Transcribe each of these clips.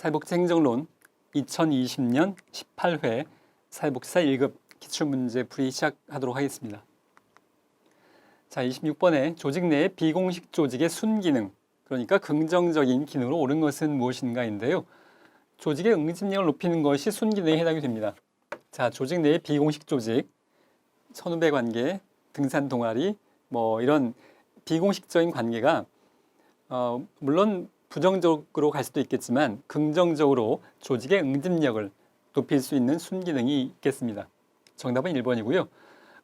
사회복지 행정론 2020년 18회 사회복지사 1급 기출문제 풀이 시작하도록 하겠습니다. 자, 26번에 조직 내의 비공식 조직의 순기능, 그러니까 긍정적인 기능으로 옳은 것은 무엇인가인데요. 조직의 응집력을 높이는 것이 순기능에 해당이 됩니다. 자, 조직 내의 비공식 조직, 선후배 관계, 등산 동아리, 이런 비공식적인 관계가 물론 부정적으로 갈 수도 있겠지만 긍정적으로 조직의 응집력을 높일 수 있는 순기능이 있겠습니다. 정답은 1번이고요.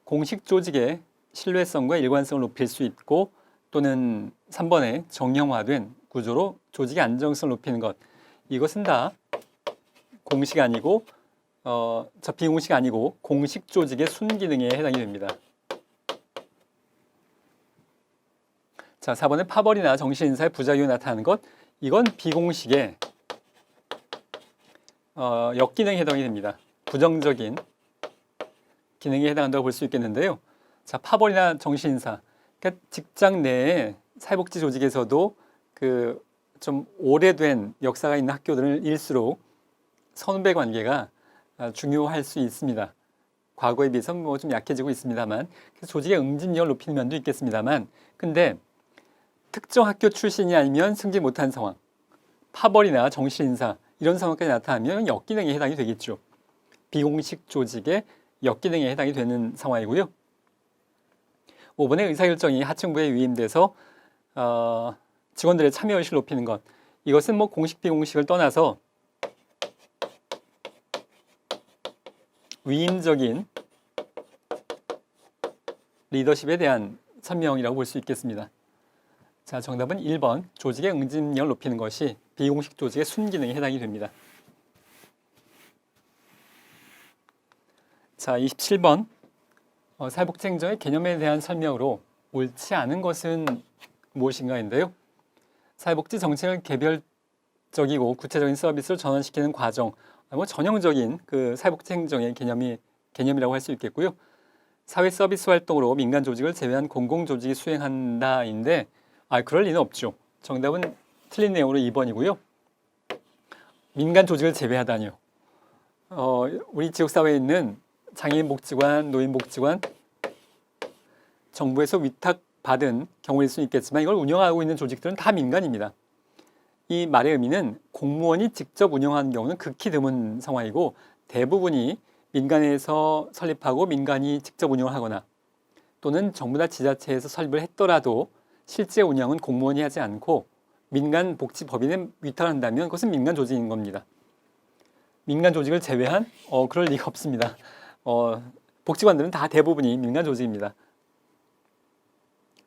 공식 조직의 신뢰성과 일관성을 높일 수 있고 또는 3번에 정형화된 구조로 조직의 안정성을 높이는 것. 이것은 다 공식 아니고 비공식 아니고 공식 조직의 순기능에 해당이 됩니다. 자, 4번에 파벌이나 정신인사의 부작용이 나타나는 것. 이건 비공식의 역기능에 해당이 됩니다. 부정적인 기능에 해당한다고 볼 수 있겠는데요. 자, 파벌이나 정신인사. 그러니까 직장 내에 사회복지 조직에서도 좀 오래된 역사가 있는 학교들일수록 선후배 관계가 중요할 수 있습니다. 과거에 비해서 좀 약해지고 있습니다만, 그래서 조직의 응집력을 높이는 면도 있겠습니다만, 근데 특정 학교 출신이 아니면 승진 못한 상황, 파벌이나 정신인사 이런 상황까지 나타나면 역기능에 해당이 되겠죠. 비공식 조직의 역기능에 해당이 되는 상황이고요. 5번의 의사결정이 하층부에 위임돼서 직원들의 참여의식을 높이는 것. 이것은 공식 비공식을 떠나서 위임적인 리더십에 대한 설명이라고 볼 수 있겠습니다. 자, 정답은 1번. 조직의 응집력을 높이는 것이 비공식 조직의 순기능에 해당이 됩니다. 자, 27번. 사회복지 행정의 개념에 대한 설명으로 옳지 않은 것은 무엇인가인데요. 사회복지 정책을 개별적이고 구체적인 서비스를 전환시키는 과정, 전형적인 사회복지 행정의 개념이라고 할 수 있겠고요. 사회 서비스 활동으로 민간 조직을 제외한 공공조직이 수행한다인데 그럴 리는 없죠. 정답은 틀린 내용으로 2번이고요. 민간 조직을 제외하다니요. 우리 지역사회에 있는 장애인복지관, 노인복지관, 정부에서 위탁받은 경우일 수 있겠지만 이걸 운영하고 있는 조직들은 다 민간입니다. 이 말의 의미는 공무원이 직접 운영하는 경우는 극히 드문 상황이고 대부분이 민간에서 설립하고 민간이 직접 운영을 하거나 또는 정부나 지자체에서 설립을 했더라도 실제 운영은 공무원이 하지 않고 민간 복지법인에 위탁을 한다면 그것은 민간 조직인 겁니다. 민간 조직을 제외한 그럴 리가 없습니다. 복지관들은 다 대부분이 민간 조직입니다.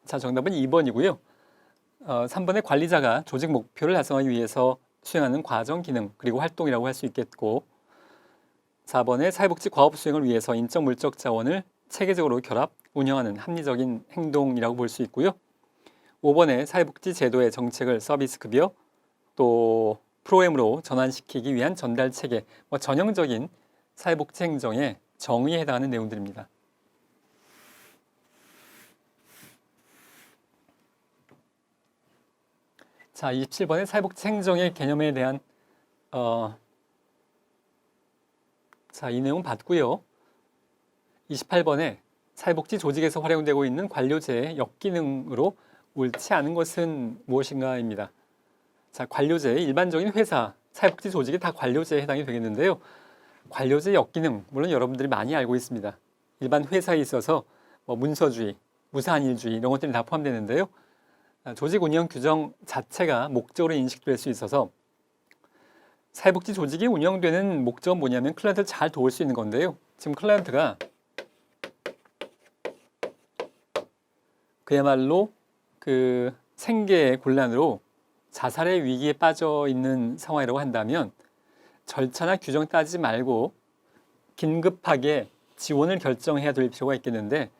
자, 정답은 2번이고요. 3번의 관리자가 조직 목표를 달성하기 위해서 수행하는 과정, 기능, 그리고 활동이라고 할 수 있겠고 4번의 사회복지 과업 수행을 위해서 인적, 물적 자원을 체계적으로 결합, 운영하는 합리적인 행동이라고 볼 수 있고요. 5번의 사회복지 제도의 정책을 서비스 급여 또 프로그램으로 전환시키기 위한 전달 체계, 전형적인 사회복지 행정의 정의에 해당하는 내용들입니다. 자, 27번의 사회복지 행정의 개념에 대한 이 내용 봤고요. 28번에 사회복지 조직에서 활용되고 있는 관료제의 역기능으로 옳지 않은 것은 무엇인가입니다. 자, 관료제, 일반적인 회사, 사회복지 조직이 다 관료제에 해당이 되겠는데요. 관료제 역기능, 물론 여러분들이 많이 알고 있습니다. 일반 회사에 있어서 문서주의, 무사한일주의 이런 것들이 다 포함되는데요. 조직 운영 규정 자체가 목적으로 인식될 수 있어서 사회복지 조직이 운영되는 목적은 뭐냐면 클라이언트를 잘 도울 수 있는 건데요. 지금 클라이언트가 그야말로 생계의 곤란으로 자살의 위기에 빠져 있는 상황이라고 한다면 절차나 규정 따지지 말고 긴급하게 지원을 결정해야 될 필요가 있겠는데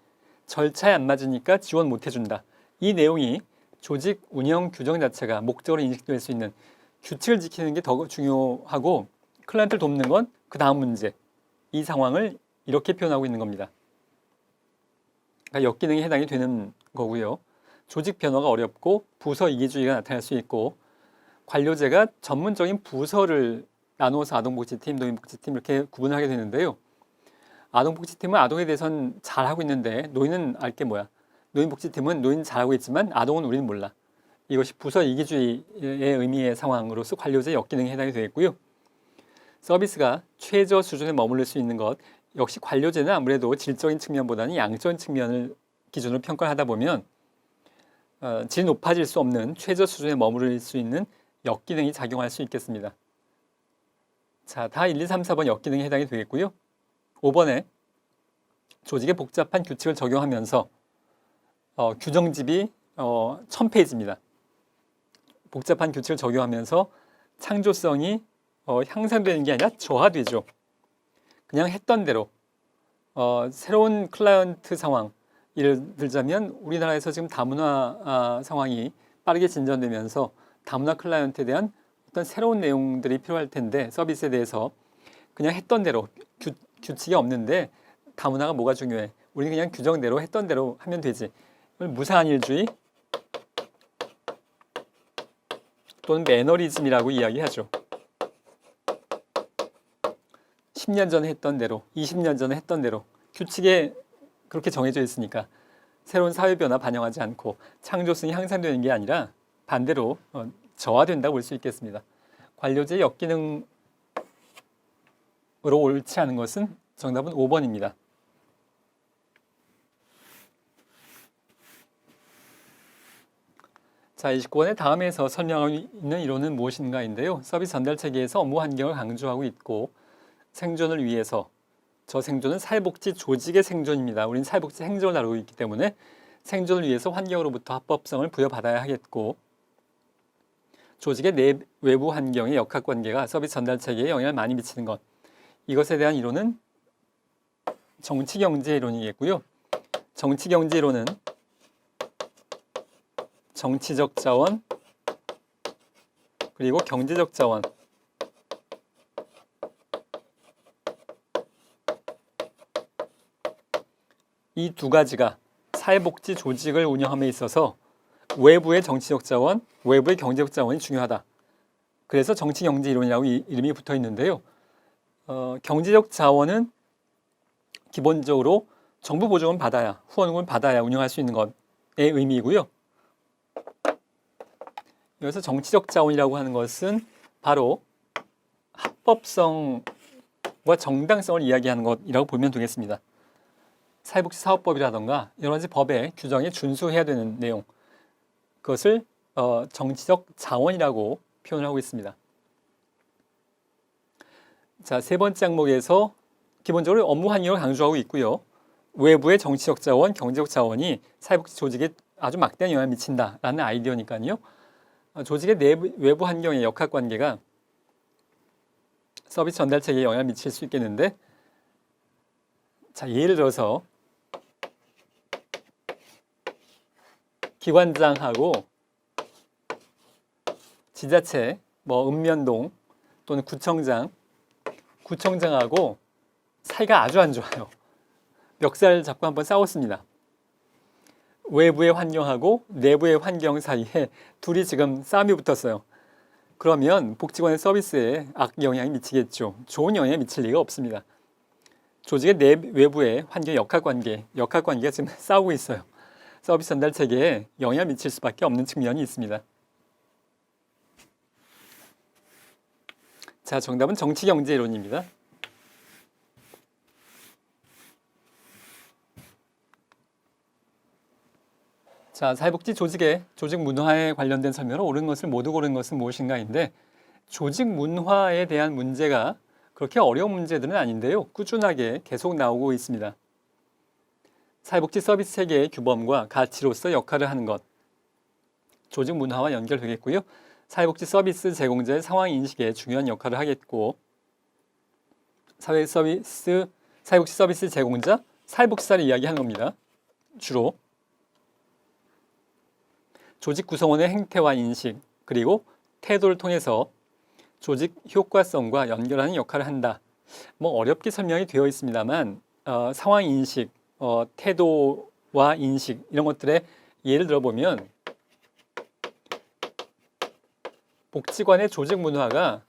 절차에 안 맞으니까 지원 못 해준다. 이 내용이 조직 운영 규정 자체가 목적으로 인식될 수 있는 규칙을 지키는 게 더 중요하고 클라이언트를 돕는 건 그 다음 문제. 이 상황을 이렇게 표현하고 있는 겁니다. 그러니까 역기능에 해당이 되는 거고요. 조직 변화가 어렵고 부서 이기주의가 나타날 수 있고 관료제가 전문적인 부서를 나누어서 아동복지팀, 노인복지팀 이렇게 구분하게 되는데요. 아동복지팀은 아동에 대해서는 잘하고 있는데 노인은 알게 뭐야? 노인복지팀은 노인 잘하고 있지만 아동은 우리는 몰라. 이것이 부서 이기주의의 의미의 상황으로서 관료제 역기능에 해당이 되겠고요. 서비스가 최저 수준에 머무를 수 있는 것, 역시 관료제는 아무래도 질적인 측면보다는 양적인 측면을 기준으로 평가를 하다 보면 질 높아질 수 없는 최저 수준에 머무를 수 있는 역기능이 작용할 수 있겠습니다. 자, 다 1, 2, 3, 4번 역기능에 해당이 되겠고요. 5번에 조직의 복잡한 규칙을 적용하면서 규정집이 1000페이지입니다. 복잡한 규칙을 적용하면서 창조성이 향상되는 게 아니라 저하되죠. 그냥 했던 대로 새로운 클라이언트 상황, 예를 들자면 우리나라에서 지금 다문화 상황이 빠르게 진전되면서 다문화 클라이언트에 대한 어떤 새로운 내용들이 필요할 텐데 서비스에 대해서 그냥 했던 대로 규칙이 없는데 다문화가 뭐가 중요해? 우리는 그냥 규정대로 했던 대로 하면 되지. 무사한 일주의 또는 매너리즘이라고 이야기하죠. 10년 전에 했던 대로, 20년 전에 했던 대로 규칙에 그렇게 정해져 있으니까 새로운 사회 변화 반영하지 않고 창조성이 향상되는 게 아니라 반대로 저하된다고 볼 수 있겠습니다. 관료제의 역기능으로 옳지 않은 것은 정답은 5번입니다. 자, 29번의 다음에서 설명하고 있는 이론은 무엇인가인데요. 서비스 전달 체계에서 업무 환경을 강조하고 있고 생존을 위해서 저 생존은 사회복지 조직의 생존입니다. 우리는 사회복지 행정을 다루고 있기 때문에 생존을 위해서 환경으로부터 합법성을 부여받아야 하겠고 조직의 외부 환경의 역학관계가 서비스 전달 체계에 영향을 많이 미치는 것. 이것에 대한 이론은 정치경제 이론이겠고요. 정치경제 이론은 정치적 자원 그리고 경제적 자원 이 두 가지가 사회복지 조직을 운영함에 있어서 외부의 정치적 자원, 외부의 경제적 자원이 중요하다. 그래서 정치경제 이론이라고 이름이 붙어 있는데요. 경제적 자원은 기본적으로 정부 보조금 받아야, 후원금을 받아야 운영할 수 있는 것의 의미이고요. 여기서 정치적 자원이라고 하는 것은 바로 합법성과 정당성을 이야기하는 것이라고 보면 되겠습니다. 사회복지 사업법이라던가 여러 가지 법의 규정에 준수해야 되는 내용, 그것을 정치적 자원이라고 표현을 하고 있습니다. 자, 세 번째 항목에서 기본적으로 업무 환경을 강조하고 있고요. 외부의 정치적 자원, 경제적 자원이 사회복지 조직에 아주 막대한 영향을 미친다라는 아이디어니까요. 조직의 외부 환경의 역학관계가 서비스 전달 체계에 영향을 미칠 수 있겠는데, 자, 예를 들어서 기관장하고 지자체, 읍면동 또는 구청장하고 사이가 아주 안 좋아요. 멱살 잡고 한번 싸웠습니다. 외부의 환경하고 내부의 환경 사이에 둘이 지금 싸움이 붙었어요. 그러면 복지관의 서비스에 악영향이 미치겠죠. 좋은 영향이 미칠 리가 없습니다. 조직의 외부의 환경 역학관계가 지금 싸우고 있어요. 서비스 전달 체계에 영향을 미칠 수밖에 없는 측면이 있습니다. 자, 정답은 정치경제 이론입니다. 자, 사회복지 조직 문화에 관련된 설명으로 옳은 것을 모두 고른 것은 무엇인가인데, 조직 문화에 대한 문제가 그렇게 어려운 문제들은 아닌데요. 꾸준하게 계속 나오고 있습니다. 사회복지 서비스 체계의 규범과 가치로서 역할을 하는 것, 조직 문화와 연결되겠고요. 사회복지 서비스 제공자의 상황 인식에 중요한 역할을 하겠고, 사회복지 서비스 제공자, 사회복지사를 이야기하는 겁니다. 주로 조직 구성원의 행태와 인식, 그리고 태도를 통해서 조직 효과성과 연결하는 역할을 한다. 어렵게 설명이 되어 있습니다만 상황 인식, 태도와 인식 이런 것들의 예를 들어보면 복지관의 조직 문화가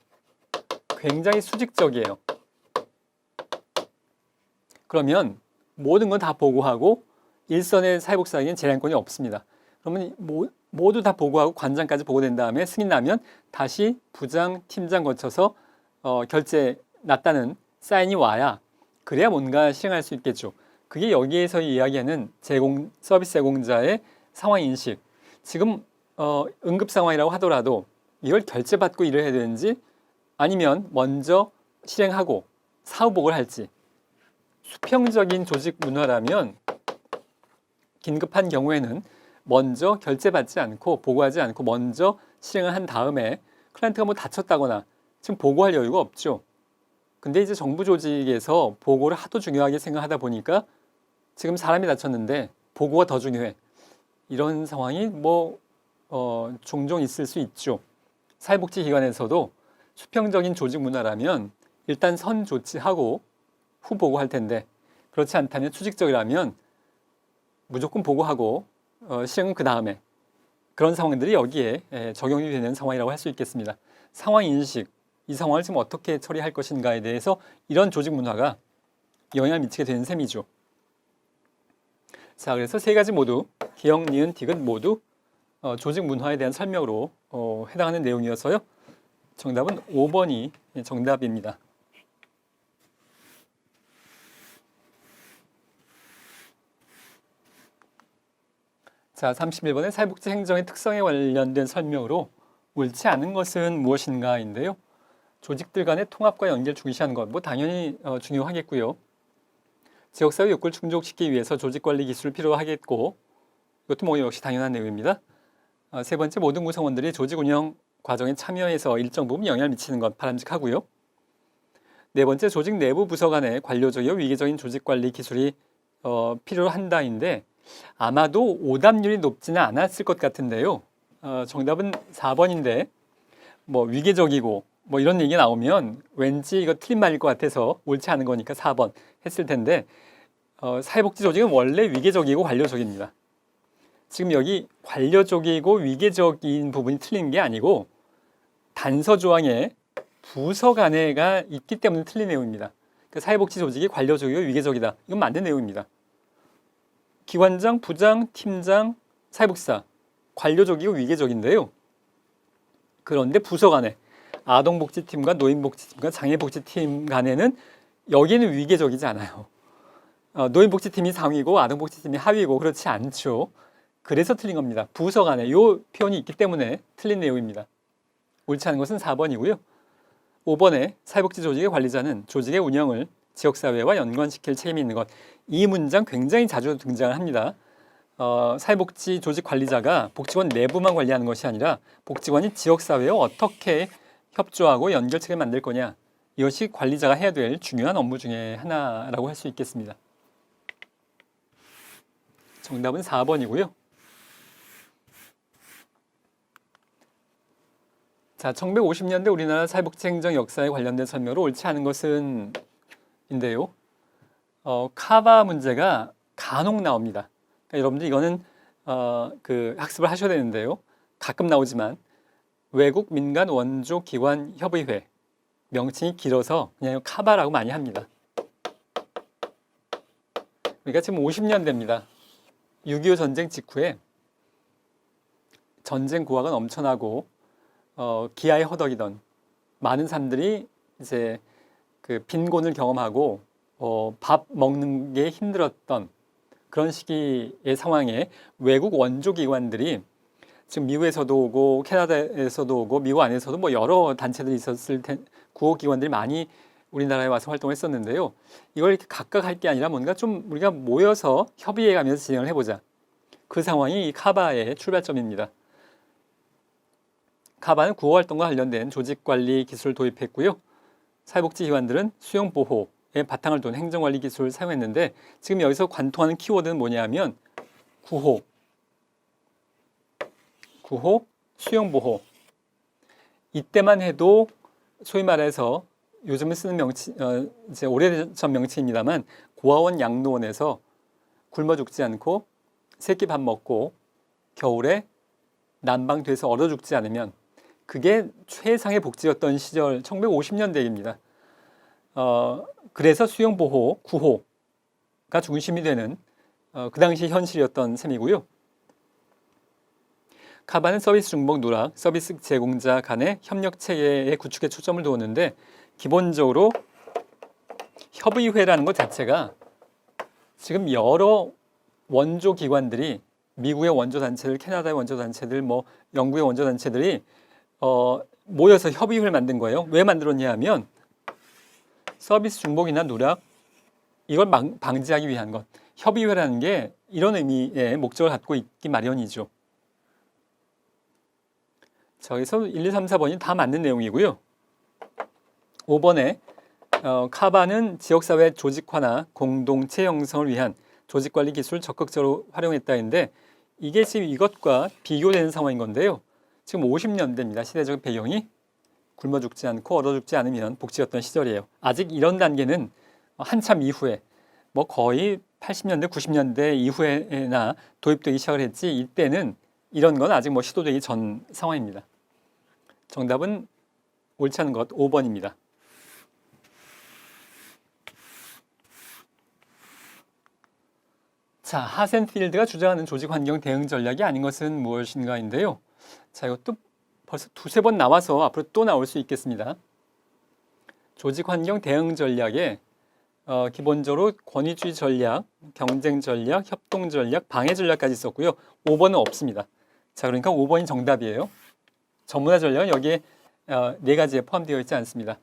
굉장히 수직적이에요. 그러면 모든 건 다 보고하고 일선의 사회복지사에게는 재량권이 없습니다. 그러면 모두 다 보고하고 관장까지 보고된 다음에 승인 나면 다시 부장, 팀장 거쳐서 결제 났다는 사인이 와야 그래야 뭔가 실행할 수 있겠죠. 그게 여기에서 이야기하는 서비스 제공자의 상황 인식. 지금 응급 상황이라고 하더라도 이걸 결제받고 일을 해야 되는지 아니면 먼저 실행하고 사후보고를 할지. 수평적인 조직 문화라면 긴급한 경우에는 먼저 결제받지 않고 보고하지 않고 먼저 실행을 한 다음에 클라이언트가 뭐 다쳤다거나 지금 보고할 여유가 없죠. 근데 이제 정부 조직에서 보고를 하도 중요하게 생각하다 보니까 지금 사람이 다쳤는데 보고가 더 중요해. 이런 상황이 종종 있을 수 있죠. 사회복지기관에서도 수평적인 조직 문화라면 일단 선 조치하고 후 보고할 텐데 그렇지 않다면 수직적이라면 무조건 보고하고 실행은 그 다음에 그런 상황들이 여기에 적용이 되는 상황이라고 할 수 있겠습니다. 상황 인식, 이 상황을 지금 어떻게 처리할 것인가에 대해서 이런 조직 문화가 영향을 미치게 되는 셈이죠. 자, 그래서 세 가지 모두 기역, 니은, 디귿 모두 조직 문화에 대한 설명으로 해당하는 내용이어서요. 정답은 5번이 정답입니다. 자, 31번의 사회복지 행정의 특성에 관련된 설명으로 옳지 않은 것은 무엇인가인데요. 조직들 간의 통합과 연결 중시하는 것, 당연히 중요하겠고요. 지역사회 욕구를 충족시키기 위해서 조직관리 기술을 필요하겠고 이것도 역시 당연한 내용입니다. 세 번째, 모든 구성원들이 조직 운영 과정에 참여해서 일정 부분 영향을 미치는 것 바람직하고요. 네 번째, 조직 내부 부서 간의 관료적이고 위계적인 조직관리 기술이 필요한다인데 아마도 오답률이 높지는 않았을 것 같은데요. 정답은 4번인데 위계적이고 이런 얘기가 나오면 왠지 이거 틀린 말일 것 같아서 옳지 않은 거니까 4번 했을 텐데 사회복지 조직은 원래 위계적이고 관료적입니다. 지금 여기 관료적이고 위계적인 부분이 틀린 게 아니고 단서 조항에 부서 간에가 있기 때문에 틀린 내용입니다. 그러니까 사회복지 조직이 관료적이고 위계적이다. 이건 맞는 내용입니다. 기관장, 부장, 팀장, 사회복지사 관료적이고 위계적인데요. 그런데 부서 간에 아동복지팀과 노인복지팀과 장애복지팀 간에는 여기는 위계적이지 않아요. 노인복지팀이 상위고 아동복지팀이 하위고 그렇지 않죠. 그래서 틀린 겁니다. 부서 간에 이 표현이 있기 때문에 틀린 내용입니다. 옳지 않은 것은 4번이고요. 5번에 사회복지 조직의 관리자는 조직의 운영을 지역사회와 연관시킬 책임이 있는 것. 이 문장 굉장히 자주 등장을 합니다. 사회복지 조직 관리자가 복지관 내부만 관리하는 것이 아니라 복지관이 지역사회와 어떻게 협조하고 연결책을 만들 거냐. 이것이 관리자가 해야 될 중요한 업무 중에 하나라고 할 수 있겠습니다. 정답은 4번이고요. 자, 1950년대 우리나라 사회복지 행정 역사에 관련된 설명으로 옳지 않은 것은 인데요. 카바 문제가 간혹 나옵니다. 그러니까 여러분들 이거는 학습을 하셔야 되는데요. 가끔 나오지만 외국 민간 원조 기관 협의회 명칭이 길어서 그냥 카바라고 많이 합니다. 그러니까 지금 50년대입니다. 6.25 전쟁 직후에 전쟁 고학은 넘쳐나고 기아에 허덕이던 많은 사람들이 이제 빈곤을 경험하고 밥 먹는 게 힘들었던 그런 시기의 상황에 외국 원조 기관들이 지금 미국에서도 오고 캐나다에서도 오고 미국 안에서도 여러 단체들이 있었을 텐데 구호 기관들이 많이 우리나라에 와서 활동했었는데요. 이걸 이렇게 각각 할 게 아니라 뭔가 좀 우리가 모여서 협의해 가면서 진행을 해보자. 그 상황이 이 카바의 출발점입니다. 카바는 구호 활동과 관련된 조직관리 기술을 도입했고요. 사회복지 기관들은 수용보호에 바탕을 둔 행정관리 기술을 사용했는데 지금 여기서 관통하는 키워드는 뭐냐면 구호, 수용보호. 이때만 해도 소위 말해서 요즘에 쓰는 명칭, 이제 오래전 명칭입니다만 고아원 양로원에서 굶어 죽지 않고 새끼 밥 먹고 겨울에 난방돼서 얼어 죽지 않으면 그게 최상의 복지였던 시절 1950년대입니다. 그래서 수용보호, 구호가 중심이 되는 그 당시 현실이었던 셈이고요. 카바는 서비스 중복 누락, 서비스 제공자 간의 협력 체계의 구축에 초점을 두었는데 기본적으로 협의회라는 것 자체가 지금 여러 원조 기관들이 미국의 원조 단체들, 캐나다의 원조 단체들, 뭐 영국의 원조 단체들이 모여서 협의회를 만든 거예요. 왜 만들었냐 하면 서비스 중복이나 누락 이걸 방지하기 위한 것. 협의회라는 게 이런 의미의 목적을 갖고 있기 마련이죠. 자, 여기서 1, 2, 3, 4번이 다 맞는 내용이고요. 5번에 카바는 지역사회 조직화나 공동체 형성을 위한 조직관리 기술을 적극적으로 활용했다는데 이게 지금 이것과 비교되는 상황인 건데요. 지금 50년대입니다. 시대적 배경이 굶어 죽지 않고 얼어 죽지 않으면 복지였던 시절이에요. 아직 이런 단계는 한참 이후에 뭐 거의 80년대, 90년대 이후에나 도입되기 시작을 했지 이때는 이런 건 아직 뭐 시도되기 전 상황입니다. 정답은 옳지 않은 것 5번입니다. 자, 하센필드가 주장하는 조직환경 대응 전략이 아닌 것은 무엇인가인데요. 자, 이것도 벌써 두세 번 나와서 앞으로 또 나올 수 있겠습니다. 조직환경 대응 전략에 기본적으로 권위주의 전략, 경쟁 전략, 협동 전략, 방해 전략까지 있었고요. 5번은 없습니다. 자, 그러니까 5번이 정답이에요. 전문화 전략은 여기에 4가지에 포함되어 있지 않습니다.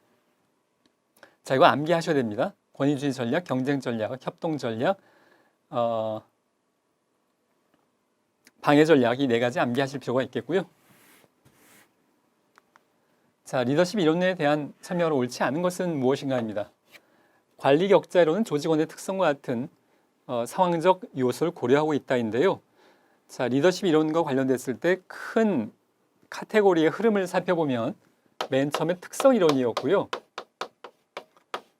자, 이거 암기하셔야 됩니다. 권위주의 전략, 경쟁 전략, 협동 전략, 방해 전략 이 4가지 암기하실 필요가 있겠고요. 자, 리더십 이론에 대한 설명으로 옳지 않은 것은 무엇인가입니다. 관리 격자이론은 조직원의 특성과 같은 상황적 요소를 고려하고 있다인데요. 자, 리더십 이론과 관련됐을 때 큰 카테고리의 흐름을 살펴보면 맨 처음에 특성 이론이었고요.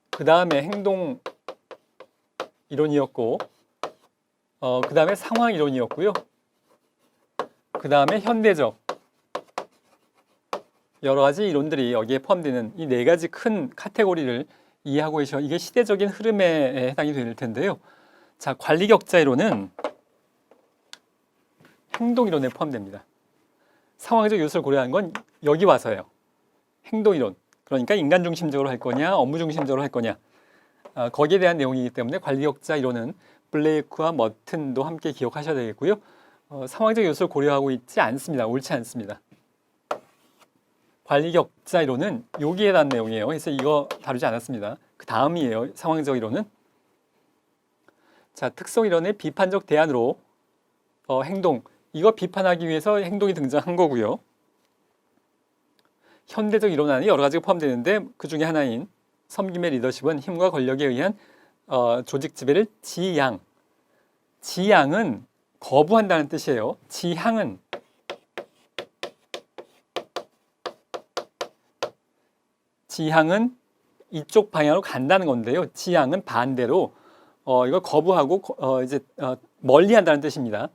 그 다음에 행동 이론이었고, 그 다음에 상황 이론이었고요. 그 다음에 현대적 여러 가지 이론들이 여기에 포함되는 이 4가지 큰 카테고리를 이해하고 계셔. 이게 시대적인 흐름에 해당이 될 텐데요. 자, 관리 격자 이론은 행동 이론에 포함됩니다. 상황적 요소를 고려하는 건 여기 와서예요. 행동 이론. 그러니까 인간 중심적으로 할 거냐, 업무 중심적으로 할 거냐. 거기에 대한 내용이기 때문에 관리 격자 이론은 블레이크와 머튼도 함께 기억하셔야 되겠고요. 상황적 요소를 고려하고 있지 않습니다. 옳지 않습니다. 관리 격자 이론은 여기에 대한 내용이에요. 그래서 이거 다루지 않았습니다. 그 다음이에요. 상황적 이론은. 자, 특성 이론의 비판적 대안으로 행동. 이거 비판하기 위해서 행동이 등장한 거고요. 현대적 이론 안에 여러 가지가 포함되는데 그 중에 하나인 섬김의 리더십은 힘과 권력에 의한 조직 지배를 지양. 지양은 거부한다는 뜻이에요. 지향은 이쪽 방향으로 간다는 건데요. 지향은 반대로 이걸 거부하고 이제 멀리한다는 뜻입니다.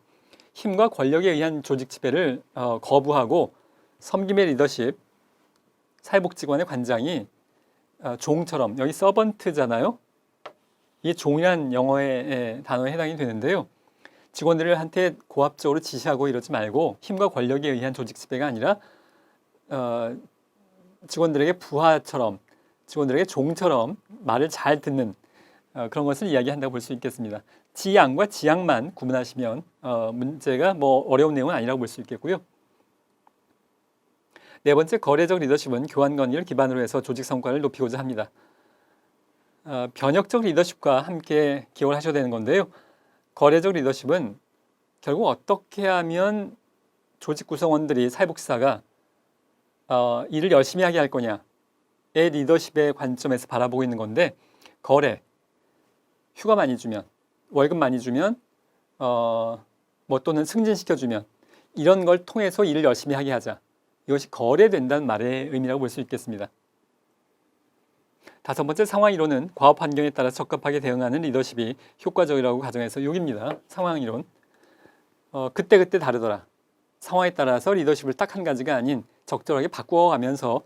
힘과 권력에 의한 조직 지배를 거부하고 섬김의 리더십, 사회복지관의 관장이 종처럼 여기 서번트잖아요. 이게 종이란 영어의 단어에 해당이 되는데요. 직원들한테 고압적으로 지시하고 이러지 말고 힘과 권력에 의한 조직 지배가 아니라 직원들에게 부하처럼, 직원들에게 종처럼 말을 잘 듣는 그런 것을 이야기한다고 볼 수 있겠습니다. 지양과 지향만 구분하시면 문제가 뭐 어려운 내용은 아니라고 볼 수 있겠고요. 네 번째, 거래적 리더십은 교환 관계를 기반으로 해서 조직 성과를 높이고자 합니다. 변혁적 리더십과 함께 기억을 하셔야 되는 건데요. 거래적 리더십은 결국 어떻게 하면 조직 구성원들이 사회복지사가 일을 열심히 하게 할 거냐의 리더십의 관점에서 바라보고 있는 건데, 거래, 휴가 많이 주면, 월급 많이 주면, 뭐 또는 승진시켜주면 이런 걸 통해서 일을 열심히 하게 하자. 이것이 거래된다는 말의 의미라고 볼 수 있겠습니다. 다섯 번째, 상황 이론은 과업 환경에 따라 적합하게 대응하는 리더십이 효과적이라고 가정해서 여기입니다. 상황 이론. 그때그때 다르더라. 상황에 따라서 리더십을 딱 한 가지가 아닌 적절하게 바꾸어가면서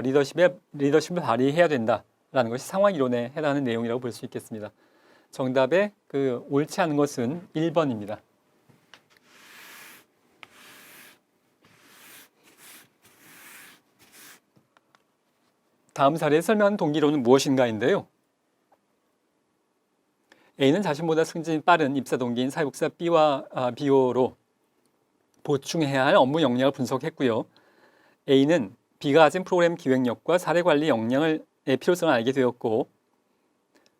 리더십을 발휘해야 된다라는 것이 상황 이론에 해당하는 내용이라고 볼 수 있겠습니다. 정답의 그 옳지 않은 것은 1번입니다. 다음 사례에 설명한 동기론은 무엇인가인데요. A는 자신보다 승진이 빠른 입사 동기인 사회복사 B와 비교로 보충해야 할 업무 역량을 분석했고요. A는 B가 가진 프로그램 기획력과 사례 관리 역량의 필요성을 알게 되었고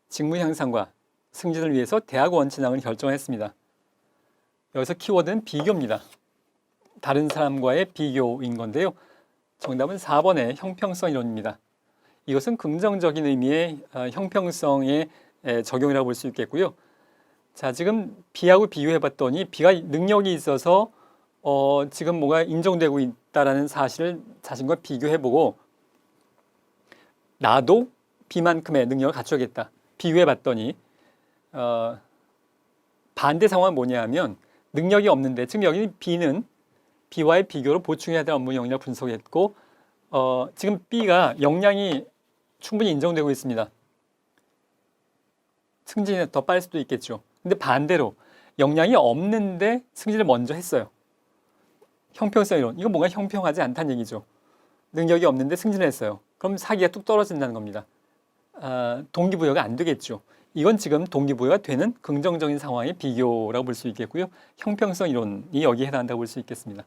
직무 향상과 승진을 위해서 대학원 진학을 결정했습니다. 여기서 키워드는 비교입니다. 다른 사람과의 비교인 건데요. 정답은 4번의 형평성 이론입니다. 이것은 긍정적인 의미의 형평성의 적용이라고 볼 수 있겠고요. 자, 지금 B하고 비교해 봤더니 B가 능력이 있어서 지금 뭐가 인정되고 있다라는 사실을 자신과 비교해 보고 나도 B만큼의 능력을 갖춰야겠다. 비교해 봤더니 반대 상황은 뭐냐 하면 능력이 없는데 지금 여기 B는 B와의 비교로 보충해야 될 업무 역량을 분석했고 지금 B가 역량이 충분히 인정되고 있습니다. 승진이 더 빨리 수도 있겠죠. 근데 반대로 역량이 없는데 승진을 먼저 했어요. 형평성 이론. 이건 뭔가 형평하지 않다는 얘기죠. 능력이 없는데 승진을 했어요. 그럼 사기가 뚝 떨어진다는 겁니다. 동기부여가 안 되겠죠. 이건 지금 동기부여가 되는 긍정적인 상황의 비교라고 볼 수 있겠고요. 형평성 이론이 여기에 해당한다고 볼 수 있겠습니다.